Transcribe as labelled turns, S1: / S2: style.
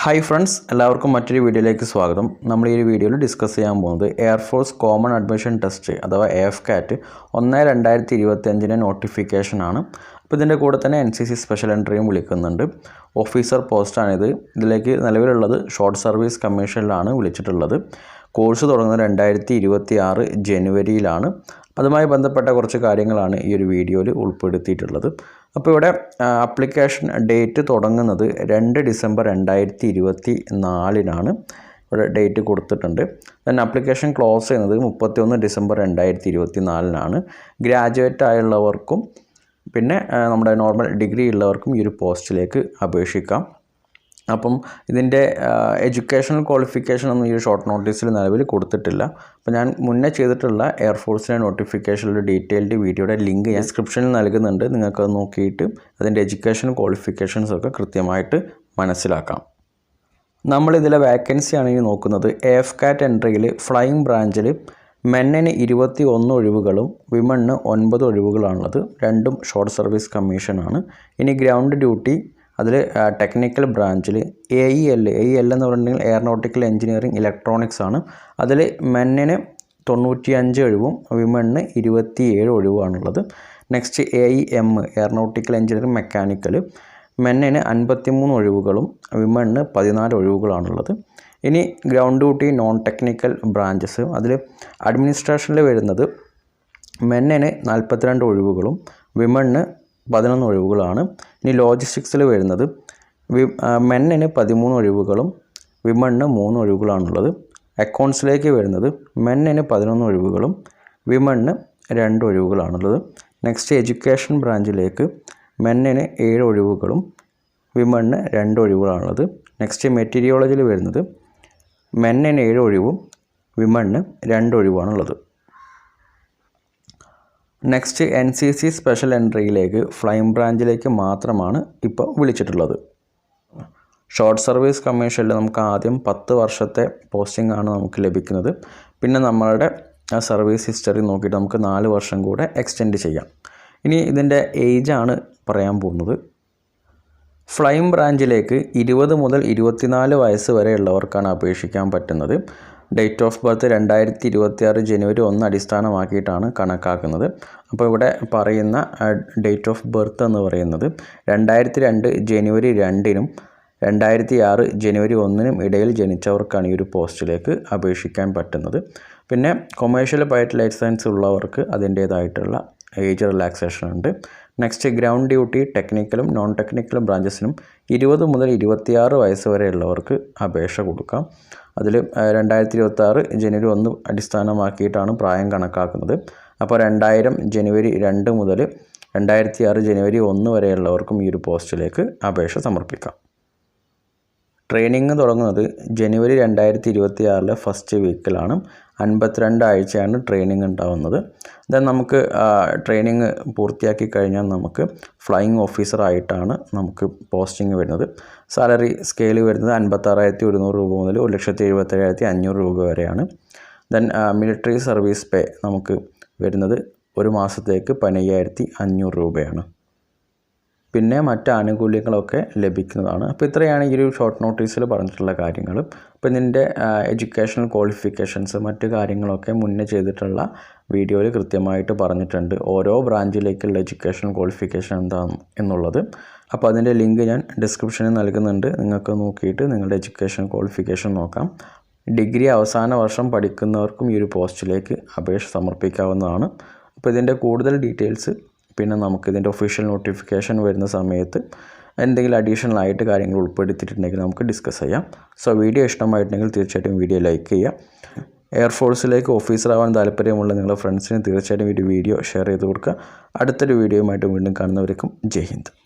S1: Hi friends, എല്ലാവർക്കും മറ്റൊരു വീഡിയോയിലേക്ക് സ്വാഗതം. നമ്മൾ ഈ ഒരു വീഡിയോയിൽ ഡിസ്കസ് ചെയ്യാൻ പോകുന്നത് എയർഫോഴ്സ് കോമൺ അഡ്മിഷൻ ടെസ്റ്റ് അഥവാ AFCAT 1/2025 നോട്ടിഫിക്കേഷനാണ്. അപ്പോൾ ഇതിൻ്റെ കൂടെ തന്നെ NCC സ്പെഷ്യൽ എൻട്രിയും വിളിക്കുന്നുണ്ട്. ഓഫീസർ പോസ്റ്റാണിത്. ഇതിലേക്ക് നിലവിലുള്ളത് ഷോർട്ട് സർവീസ് കമ്മീഷനിലാണ് വിളിച്ചിട്ടുള്ളത്. കോഴ്സ് തുടങ്ങുന്നത് 2026 ജനുവരിയിലാണ്. അതുമായി ബന്ധപ്പെട്ട കുറച്ച് കാര്യങ്ങളാണ് ഈ ഒരു വീഡിയോയിൽ ഉൾപ്പെടുത്തിയിട്ടുള്ളത്. അപ്പോൾ ഇവിടെ ആപ്ലിക്കേഷൻ ഡേറ്റ് തുടങ്ങുന്നത് 2 ഡിസംബർ 2024 ഇവിടെ ഡേറ്റ് കൊടുത്തിട്ടുണ്ട്. ദെൻ ആപ്ലിക്കേഷൻ ക്ലോസ് ചെയ്യുന്നത് 31 ഡിസംബർ 2024 ഗ്രാജുവേറ്റ് ആയുള്ളവർക്കും പിന്നെ നമ്മുടെ നോർമൽ ഡിഗ്രി ഉള്ളവർക്കും ഈ ഒരു പോസ്റ്റിലേക്ക് അപേക്ഷിക്കാം. അപ്പം ഇതിൻ്റെ എഡ്യൂക്കേഷണൽ ക്വാളിഫിക്കേഷൻ ഒന്നും ഈ ഷോർട്ട് നോട്ടീസിൽ നിലവിൽ കൊടുത്തിട്ടില്ല. അപ്പോൾ ഞാൻ മുന്നേ ചെയ്തിട്ടുള്ള എയർഫോഴ്സിൻ്റെ നോട്ടിഫിക്കേഷനിലെ ഡീറ്റെയിൽഡ് വീഡിയോയുടെ ലിങ്ക് ഞാൻ ഡിസ്ക്രിപ്ഷനിൽ നൽകുന്നുണ്ട്. നിങ്ങൾക്കത് നോക്കിയിട്ട് അതിൻ്റെ എഡ്യൂക്കേഷണൽ ക്വാളിഫിക്കേഷൻസൊക്കെ കൃത്യമായിട്ട് മനസ്സിലാക്കാം. നമ്മളിതിലെ വേക്കൻസിയാണ് ഇനി നോക്കുന്നത്. AFCAT എൻട്രിയിൽ ഫ്ലൈയിങ് ബ്രാഞ്ചിൽ മെന്നിന് 21 ഒഴിവുകളും വിമണിന് 9 ഒഴിവുകളാണുള്ളത്. രണ്ടും ഷോർട്ട് സർവീസ് കമ്മീഷനാണ്. ഇനി ഗ്രൗണ്ട് ഡ്യൂട്ടി അതിൽ ടെക്നിക്കൽ ബ്രാഞ്ചിൽ AEL എന്ന് പറഞ്ഞിട്ടുണ്ടെങ്കിൽ എയറോനോട്ടിക്കൽ എഞ്ചിനീയറിംഗ് ഇലക്ട്രോണിക്സ് ആണ്. അതിൽ മെന്നിന് 95 ഒഴിവും വിമണിന് 27 ഒഴിവാണുള്ളത്. Next AEM aeronautical engineering mechanical മെന്നിന് 53 ഒഴിവുകളും വിമണിന് 14 ഒഴിവുകളാണുള്ളത്. ഇനി ground duty non technical branches അതിൽ അഡ്മിനിസ്ട്രേഷനിൽ വരുന്നത് മെന്നിന് 42 ഒഴിവുകളും വിമണിന് 11 ഒഴിവുകളാണ്. ഇനി ലോജിസ്റ്റിക്സിൽ വരുന്നത് മെന്നിന് 13 ഒഴിവുകളും വിമണിന് 3 ഒഴിവുകളാണുള്ളത്. അക്കൗണ്ട്സിലേക്ക് വരുന്നത് മെന്നിന് 11 ഒഴിവുകളും വിമണിന് 2 ഒഴിവുകളാണുള്ളത്. നെക്സ്റ്റ് എഡ്യൂക്കേഷൻ ബ്രാഞ്ചിലേക്ക് മെന്നിന് 7 ഒഴിവുകളും വിമണിന് 2 ഒഴിവുകളാണുള്ളത്. നെക്സ്റ്റ് മെറ്റീരിയോളജിയിൽ വരുന്നത് മെന്നിന് 7 ഒഴിവും വിമണിന് 2 ഒഴിവാണുള്ളത്. നെക്സ്റ്റ് NCC സ്പെഷ്യൽ എൻട്രിയിലേക്ക് ഫ്ലൈയിങ് ബ്രാഞ്ചിലേക്ക് മാത്രമാണ് ഇപ്പോൾ വിളിച്ചിട്ടുള്ളത്. ഷോർട്ട് സർവീസ് കമ്മീഷനിൽ നമുക്ക് ആദ്യം 10 വർഷത്തെ പോസ്റ്റിംഗ് ആണ് നമുക്ക് ലഭിക്കുന്നത്. പിന്നെ നമ്മളുടെ സർവീസ് ഹിസ്റ്ററി നോക്കിയിട്ട് നമുക്ക് 4 വർഷം കൂടെ എക്സ്റ്റെൻഡ് ചെയ്യാം. ഇനി ഇതിൻ്റെ ഏജാണ് പറയാൻ പോകുന്നത്. ഫ്ലൈയിങ് ബ്രാഞ്ചിലേക്ക് 20 മുതൽ 24 വയസ്സ് വരെയുള്ളവർക്കാണ് അപേക്ഷിക്കാൻ പറ്റുന്നത്. ഡേറ്റ് ഓഫ് ബർത്ത് 2026 ജനുവരി 1 അടിസ്ഥാനമാക്കിയിട്ടാണ് കണക്കാക്കുന്നത്. അപ്പോൾ ഇവിടെ പറയുന്ന ഡേറ്റ് ഓഫ് ബർത്ത് എന്ന് പറയുന്നത് 2002 ജനുവരി 2 2006 ജനുവരി 1 ഇടയിൽ ജനിച്ചവർക്കാണ് ഈ ഒരു പോസ്റ്റിലേക്ക് അപേക്ഷിക്കാൻ പറ്റുന്നത്. പിന്നെ കൊമേഴ്ഷ്യൽ പൈലറ്റ് ലൈസൻസ് ഉള്ളവർക്ക് അതിൻ്റേതായിട്ടുള്ള ഏജ് റിലാക്സേഷൻ ഉണ്ട്. നെക്സ്റ്റ് ഗ്രൗണ്ട് ഡ്യൂട്ടി ടെക്നിക്കലും നോൺ ടെക്നിക്കലും ബ്രാഞ്ചസിനും 20 മുതൽ 26 വയസ്സ് വരെയുള്ളവർക്ക് അപേക്ഷ കൊടുക്കാം. അതിൽ 2026 ജനുവരി 1 അടിസ്ഥാനമാക്കിയിട്ടാണ് പ്രായം കണക്കാക്കുന്നത്. അപ്പോൾ 2000 ജനുവരി 2 മുതൽ 2006 ജനുവരി 1 വരെയുള്ളവർക്കും ഈ ഒരു പോസ്റ്റിലേക്ക് അപേക്ഷ സമർപ്പിക്കാം. ട്രെയിനിങ് തുടങ്ങുന്നത് ജനുവരി 2026 ഫസ്റ്റ് വീക്കിലാണ്. 52 ആഴ്ചയാണ് ട്രെയിനിങ് ഉണ്ടാവുന്നത്. ദെൻ നമുക്ക് ട്രെയിനിങ് പൂർത്തിയാക്കി കഴിഞ്ഞാൽ നമുക്ക് ഫ്ലൈയിങ് ഓഫീസറായിട്ടാണ് നമുക്ക് പോസ്റ്റിംഗ് വരുന്നത്. സാലറി സ്കെയിൽ വരുന്നത് 56,100 രൂപ മുതൽ 1,77,500 രൂപ വരെയാണ്. ദെൻ മിലിറ്ററി സർവീസ് പേ നമുക്ക് വരുന്നത് ഒരു മാസത്തേക്ക് 15,500 രൂപയാണ്. പിന്നെ മറ്റ് ആനുകൂല്യങ്ങളൊക്കെ ലഭിക്കുന്നതാണ്. അപ്പോൾ ഇത്രയാണ് ഈ ഒരു ഷോർട്ട് നോട്ടീസിൽ പറഞ്ഞിട്ടുള്ള കാര്യങ്ങൾ. അപ്പോൾ ഇതിൻ്റെ എഡ്യൂക്കേഷണൽ ക്വാളിഫിക്കേഷൻസ് മറ്റ് കാര്യങ്ങളൊക്കെ മുന്നേ ചെയ്തിട്ടുള്ള വീഡിയോയിൽ കൃത്യമായിട്ട് പറഞ്ഞിട്ടുണ്ട്. ഓരോ ബ്രാഞ്ചിലേക്കുള്ള എഡ്യൂക്കേഷണൽ ക്വാളിഫിക്കേഷൻ എന്താണ് എന്നുള്ളത്. അപ്പോൾ അതിൻ്റെ ലിങ്ക് ഞാൻ ഡിസ്ക്രിപ്ഷനിൽ നൽകുന്നുണ്ട്. നിങ്ങൾക്ക് നോക്കിയിട്ട് നിങ്ങളുടെ എഡ്യൂക്കേഷൻ ക്വാളിഫിക്കേഷൻ നോക്കാം. ഡിഗ്രി അവസാന വർഷം പഠിക്കുന്നവർക്കും ഈ ഒരു പോസ്റ്റിലേക്ക് അപേക്ഷ സമർപ്പിക്കാവുന്നതാണ്. അപ്പോൾ ഇതിൻ്റെ കൂടുതൽ ഡീറ്റെയിൽസ് പിന്നെ നമുക്കിതിൻ്റെ ഒഫീഷ്യൽ നോട്ടിഫിക്കേഷൻ വരുന്ന സമയത്ത് എന്തെങ്കിലും അഡീഷണൽ ആയിട്ട് കാര്യങ്ങൾ ഉൾപ്പെടുത്തിയിട്ടുണ്ടെങ്കിൽ നമുക്ക് ഡിസ്കസ് ചെയ്യാം. സോ വീഡിയോ ഇഷ്ടമായിട്ടുണ്ടെങ്കിൽ തീർച്ചയായിട്ടും വീഡിയോ ലൈക്ക് ചെയ്യുക. എയർഫോഴ്സിലേക്ക് ഓഫീസറാവാൻ താല്പര്യമുള്ള നിങ്ങളുടെ ഫ്രണ്ട്സിന് തീർച്ചയായിട്ടും ഈ വീഡിയോ ഷെയർ ചെയ്ത് കൊടുക്കുക. അടുത്തൊരു വീഡിയോയുമായിട്ട് വീണ്ടും കാണുന്നവർക്കും ജയ് ഹിന്ദ്.